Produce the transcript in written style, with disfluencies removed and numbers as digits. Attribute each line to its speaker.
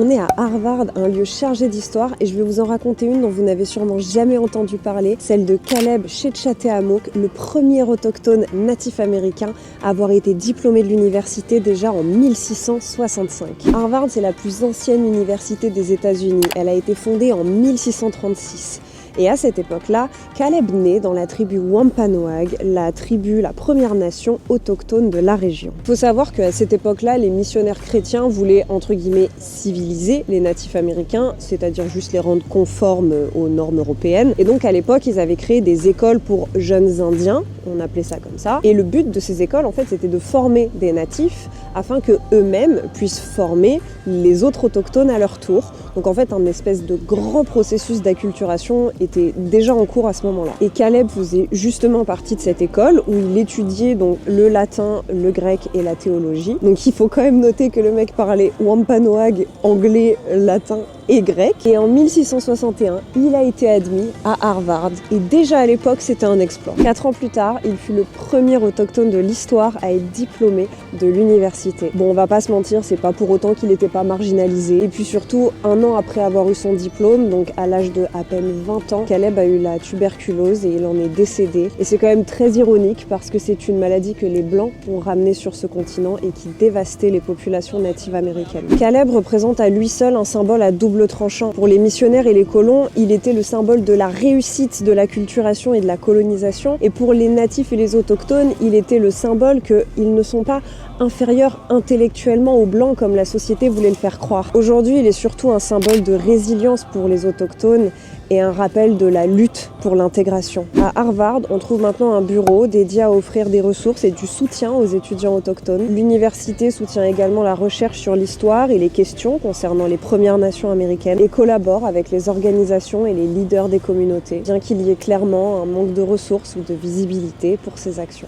Speaker 1: On est à Harvard, un lieu chargé d'histoire, et je vais vous en raconter une dont vous n'avez sûrement jamais entendu parler, celle de Caleb Chetchatehamok, le premier autochtone natif américain à avoir été diplômé de l'université déjà en 1665. Harvard, c'est la plus ancienne université des États-Unis. Elle a été fondée en 1636. Et à cette époque-là, Caleb naît dans la tribu Wampanoag, la première nation autochtone de la région. Il faut savoir qu'à cette époque-là, les missionnaires chrétiens voulaient, entre guillemets, civiliser les natifs américains, c'est-à-dire juste les rendre conformes aux normes européennes. Et donc à l'époque, ils avaient créé des écoles pour jeunes indiens, on appelait ça comme ça. Et le but de ces écoles, en fait, c'était de former des natifs afin que eux-mêmes puissent former les autres autochtones à leur tour. Donc en fait, un espèce de grand processus d'acculturation était déjà en cours à ce moment-là. Et Caleb faisait justement partie de cette école où il étudiait donc le latin, le grec et la théologie. Donc il faut quand même noter que le mec parlait Wampanoag, anglais, latin et grec. Et en 1661, il a été admis à Harvard. Et déjà à l'époque, c'était un exploit. 4 ans plus tard, il fut le premier autochtone de l'histoire à être diplômé de l'université. Bon, on va pas se mentir, c'est pas pour autant qu'il n'était pas marginalisé. Et puis surtout, un an après avoir eu son diplôme, donc à l'âge de à peine 20 ans, Caleb a eu la tuberculose et il en est décédé. Et c'est quand même très ironique parce que c'est une maladie que les Blancs ont ramenée sur ce continent et qui dévastait les populations natives américaines. Caleb représente à lui seul un symbole à double tranchant. Pour les missionnaires et les colons, il était le symbole de la réussite de l'acculturation et de la colonisation. Et pour les natifs et les autochtones, il était le symbole qu'ils ne sont pas inférieurs intellectuellement aux Blancs comme la société voulait le faire croire. Aujourd'hui, il est surtout un symbole de résilience pour les autochtones et un rappel de la lutte pour l'intégration. À Harvard, on trouve maintenant un bureau dédié à offrir des ressources et du soutien aux étudiants autochtones. L'université soutient également la recherche sur l'histoire et les questions concernant les Premières Nations américaines et collabore avec les organisations et les leaders des communautés, bien qu'il y ait clairement un manque de ressources ou de visibilité pour ces actions.